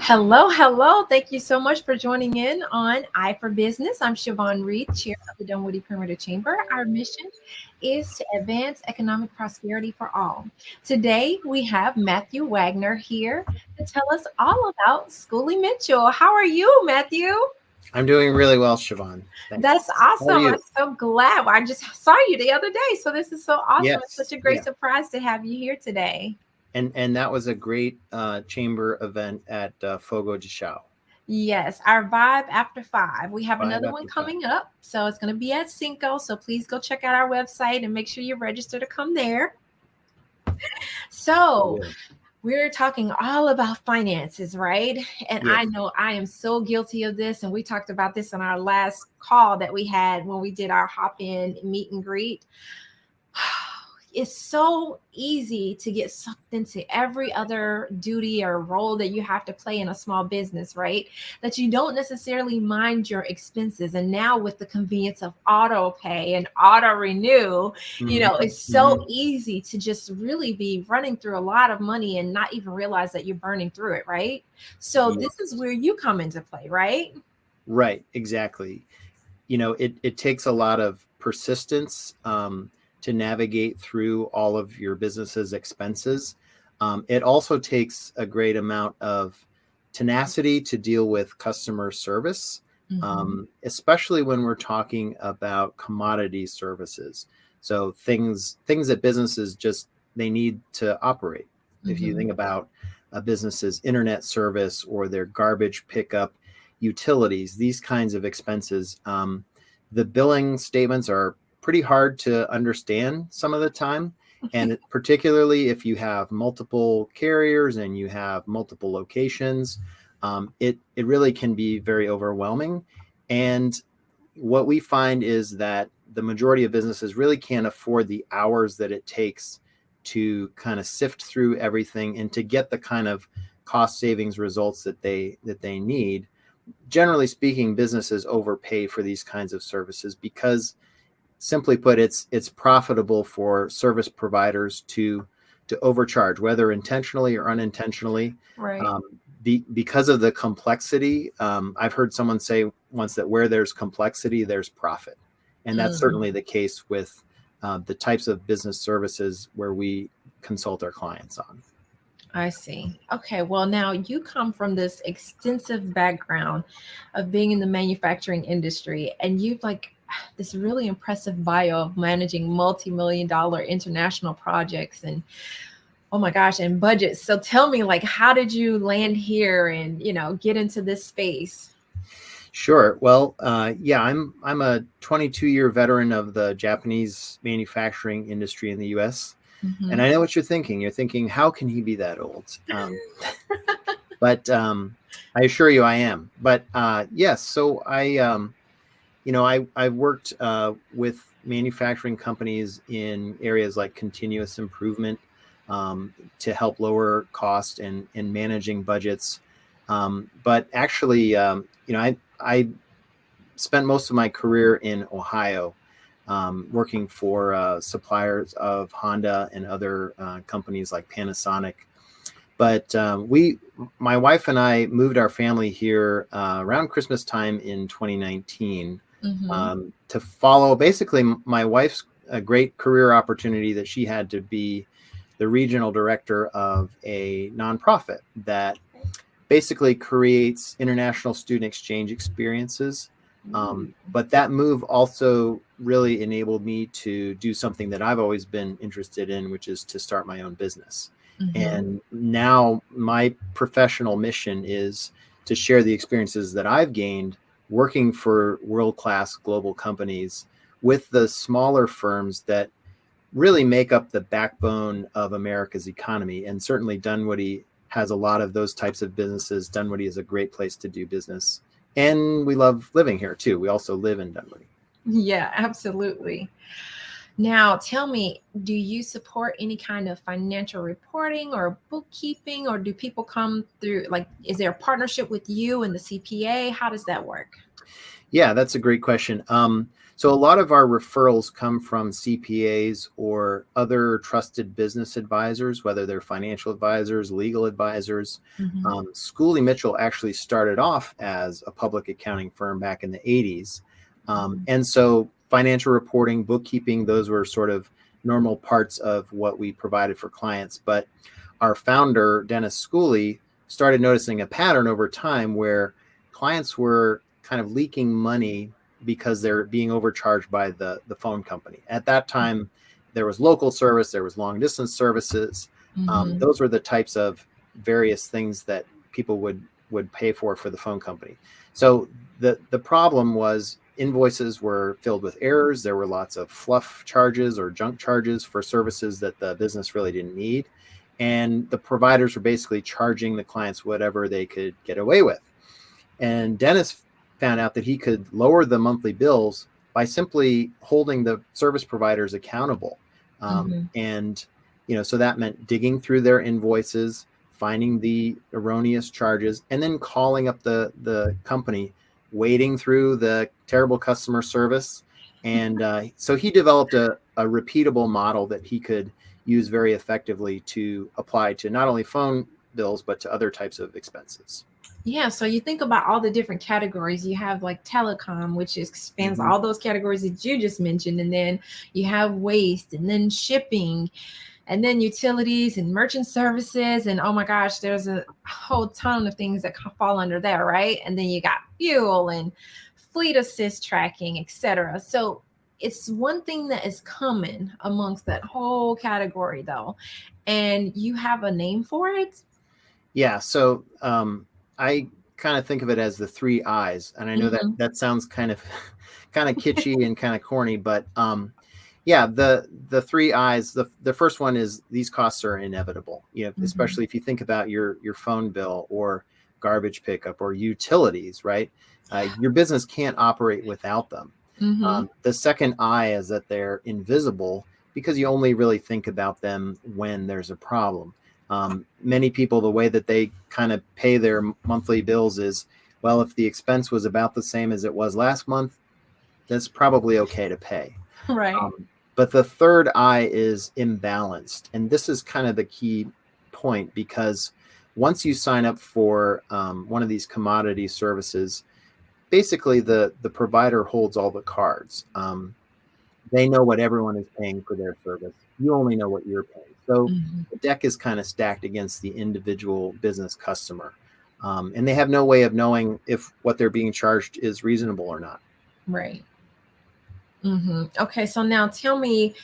Hello, hello. Thank you so much for joining in on I for Business. I'm Siobhan Reed, Chair of the Dunwoody Perimeter Chamber. Our mission is to advance economic prosperity for all. Today, we have Matthew Wagner here to tell us all about Schooley Mitchell. How are you, Matthew? I'm doing really well, Siobhan. That's Thanks. How are awesome. you? I'm so glad. I just saw you the other day. So, this is so awesome. It's such Yes, a great yeah. surprise to have you here today. And that was a great chamber event at Fogo de Chao. Yes, our Vibe After Five. We have Five another one after five. coming up. So it's going to be at Cinco. So please go check out our website and make sure you register to come there. I So will. we're talking all about finances, right? And I Yes. know I am so guilty of this. And we talked about this in our last call that we had when we did our hop in meet and greet. It's so easy to get sucked into every other duty or role that you have to play in a small business, right? That you don't necessarily mind your expenses. And now with the convenience of auto pay and auto renew, Hmm. it's so Hmm. easy to just really be running through a lot of money and not even realize that you're burning through it, right? So this is Yes. where you come into play, right? Right. Exactly. It takes a lot of persistence to navigate through all of your business's expenses. It also takes a great amount of tenacity to deal with customer service, Mm-hmm. especially when we're talking about commodity services. So things that businesses just they need to operate. If you Mm-hmm. think about a business's internet service or their garbage pickup, utilities, these kinds of expenses, the billing statements are pretty hard to understand some of the time. And particularly if you have multiple carriers and you have multiple locations, it really can be very overwhelming. And what we find is that the majority of businesses really can't afford the hours that it takes to kind of sift through everything and to get the kind of cost savings results that they need. Generally speaking, businesses overpay for these kinds of services because, simply put, it's profitable for service providers to overcharge, whether intentionally or unintentionally. Right. Um, because of the complexity, I've heard someone say once that where there's complexity, there's profit, and that's Mhm. certainly the case with the types of business services where we consult our clients on. I see. Okay, well, now you come from this extensive background of being in the manufacturing industry, and you've like this really impressive bio of managing multi-million dollar international projects and oh my gosh, and budgets. So tell me, like, how did you land here and, get into this space? Sure. Well, yeah, I'm a 22-year veteran of the Japanese manufacturing industry in the U.S. And Hmm. I know what you're thinking. You're thinking, how can he be that old? But I assure you, I am. But yes, so I've worked with manufacturing companies in areas like continuous improvement to help lower cost and managing budgets. But actually, I spent most of my career in Ohio, working for suppliers of Honda and other companies like Panasonic. But my wife and I moved our family here around Christmas time in 2019 Hmm. to follow basically my wife's a great career opportunity that she had to be the regional director of a nonprofit that basically creates international student exchange experiences. But that move also really enabled me to do something that I've always been interested in, which is to start my own business. Hmm. And now my professional mission is to share the experiences that I've gained working for world-class global companies with the smaller firms that really make up the backbone of America's economy. And certainly Dunwoody has a lot of those types of businesses. Dunwoody is a great place to do business. And we love living here too. We also live in Dunwoody. Yeah, absolutely. Now, tell me, do you support any kind of financial reporting or bookkeeping, or do people come through? Like, is there a partnership with you and the CPA? How does that work? Yeah, that's a great question. So a lot of our referrals come from CPAs or other trusted business advisors, whether they're financial advisors, legal advisors. Mm-hmm. Schooley Mitchell actually started off as a public accounting firm back in the 80s. And so financial reporting, bookkeeping, those were sort of normal parts of what we provided for clients. But our founder, Dennis Schooley, started noticing a pattern over time where clients were kind of leaking money because they're being overcharged by the phone company. At that time, there was local service, there was long distance services. Mm-hmm. Those were the types of various things that people would pay for the phone company. So the problem was invoices were filled with errors. There were lots of fluff charges or junk charges for services that the business really didn't need. And the providers were basically charging the clients whatever they could get away with. And Dennis found out that he could lower the monthly bills by simply holding the service providers accountable. And, so that meant digging through their invoices, finding the erroneous charges, and then calling up the company, wading through the terrible customer service. And so he developed a repeatable model that he could use very effectively to apply to not only phone bills, but to other types of expenses. Yeah, so you think about all the different categories. You have like telecom, which expands all those categories that you just mentioned. And then you have waste, and then shipping, and then utilities and merchant services. And oh my gosh, there's a whole ton of things that fall under there, right? And then you got fuel and fleet assist tracking, etc. So it's one thing that is common amongst that whole category, though. And you have a name for it? Yeah. So I kind of think of it as the 3 I's, and I know that sounds kind of kitschy and kind of corny, but yeah, the 3 I's. The first one is these costs are inevitable. Especially if you think about your phone bill or garbage pickup or utilities, right? Your business can't operate without them. The second I is that they're invisible because you only really think about them when there's a problem. Many people, the way that they kind of pay their monthly bills is, well, if the expense was about the same as it was last month, that's probably okay to pay. Right. But the third I is imbalanced. And this is kind of the key point, because once you sign up for one of these commodity services, basically the provider holds all the cards. They know what everyone is paying for their service. You only know what you're paying. So the deck is kind of stacked against the individual business customer. And they have no way of knowing if what they're being charged is reasonable or not. Right. Okay, so now tell me,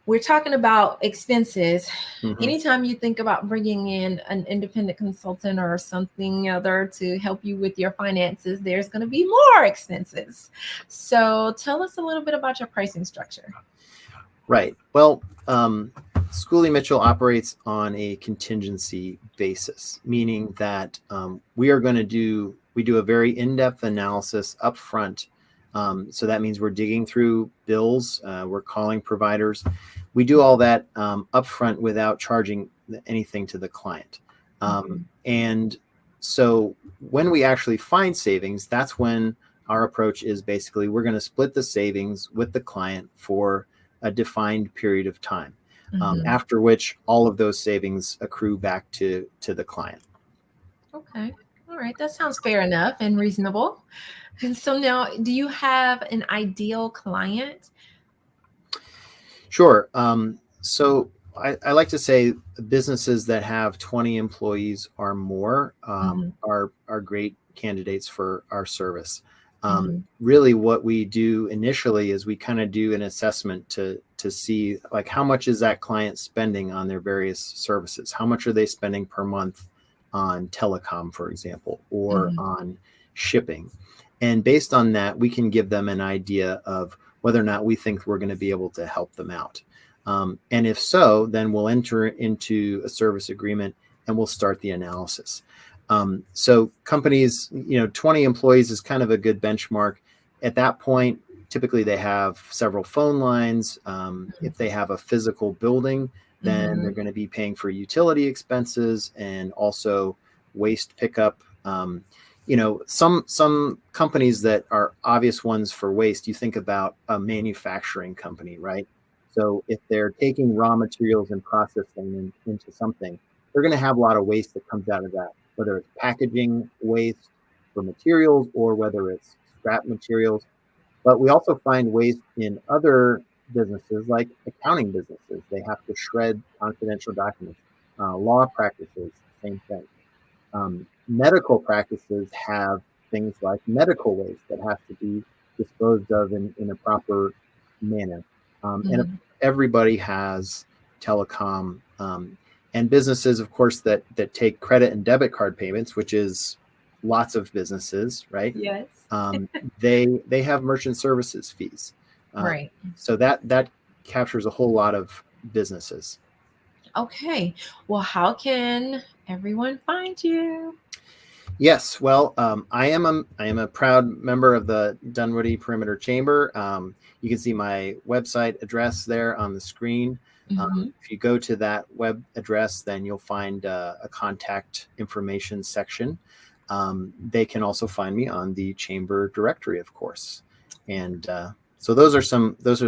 we're talking about expenses. Anytime you think about bringing in an independent consultant or something other to help you with your finances, there's going to be more expenses. So tell us a little bit about your pricing structure. Right. Well, Schooley Mitchell operates on a contingency basis, meaning that we do a very in-depth analysis up front. So that means we're digging through bills, we're calling providers. We do all that up front without charging anything to the client. And so when we actually find savings, that's when our approach is basically we're going to split the savings with the client for a defined period of time, after which all of those savings accrue back to the client. Okay. All right. That sounds fair enough and reasonable. And so now, do you have an ideal client? Sure. So I like to say businesses that have 20 employees or more are great candidates for our service. Really what we do initially is we kind of do an assessment to see like how much is that client spending on their various services? How much are they spending per month on telecom, for example, or on shipping? And based on that, we can give them an idea of whether or not we think we're going to be able to help them out. And if so, then we'll enter into a service agreement and we'll start the analysis. So companies, 20 employees is kind of a good benchmark. At that point, typically they have several phone lines. If they have a physical building, then they're going to be paying for utility expenses and also waste pickup. some companies that are obvious ones for waste, you think about a manufacturing company, right? So if they're taking raw materials and processing them into something, they're going to have a lot of waste that comes out of that, whether it's packaging waste for materials or whether it's scrap materials. But we also find waste in other businesses, like accounting businesses. They have to shred confidential documents. Law practices, same thing. Medical practices have things like medical waste that has to be disposed of in a proper manner. And Mhm. everybody has telecom, and businesses, of course, that take credit and debit card payments, which is lots of businesses, right? Yes. Um, they have merchant services fees, uh, Right. so that captures a whole lot of businesses. Okay. Well, how can everyone find you? Yes, well, I am a proud member of the Dunwoody Perimeter Chamber. You can see my website address there on the screen. Mhm. If you go to that web address, then you'll find a contact information section. They can also find me on the chamber directory, of course, and so those are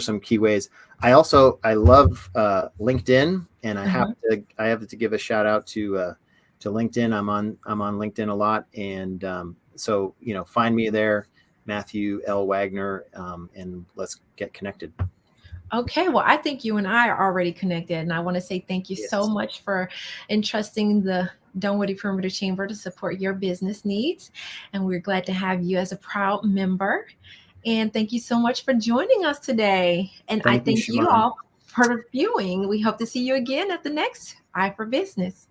some key ways. I love LinkedIn, and Mhm. I have to give a shout out to LinkedIn. I'm on LinkedIn a lot, and so find me there, Matthew L. Wagner, and let's get connected. Okay, well, I think you and I are already connected, and I want to say thank you so Yes, much for entrusting the Dunwoody Perimeter Chamber to support your business needs. And we're glad to have you as a proud member. And thank you so much for joining us today. And I thank you, thank you Siobhan. all for viewing. We hope to see you again at the next Eye for Business.